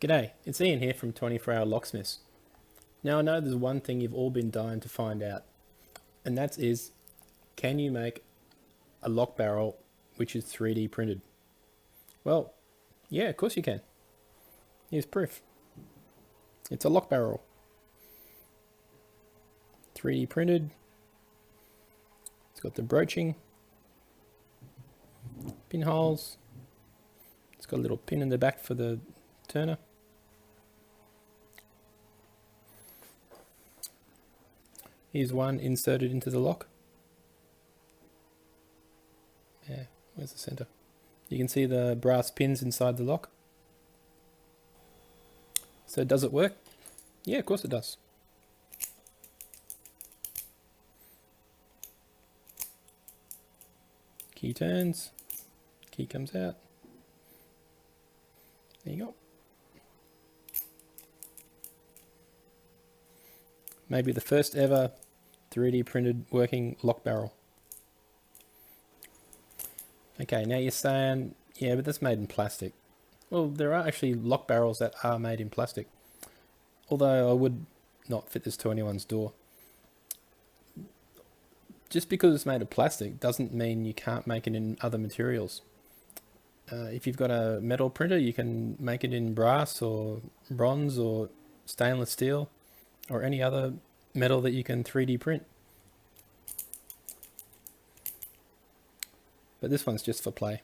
G'day, it's Ian here from 24 Hour Locksmiths. Now I know there's one thing you've all been dying to find out, and that is, can you make a lock barrel which is 3D printed? Well, yeah, of course you can. Here's proof. It's a lock barrel. 3D printed. It's got the broaching, pinholes. It's got a little pin in the back for the turner. Here's one inserted into the lock. Yeah, where's the center? You can see the brass pins inside the lock. So does it work? Yeah, of course it does. Key turns, key comes out. There you go. Maybe the first ever 3D printed working lock barrel. Okay, now you're saying, yeah, but that's made in plastic. Well, there are actually lock barrels that are made in plastic. Although I would not fit this to anyone's door. Just because it's made of plastic doesn't mean you can't make it in other materials. If you've got a metal printer, you can make it in brass or bronze or stainless steel or any other metal that you can 3D print. But this one's just for play.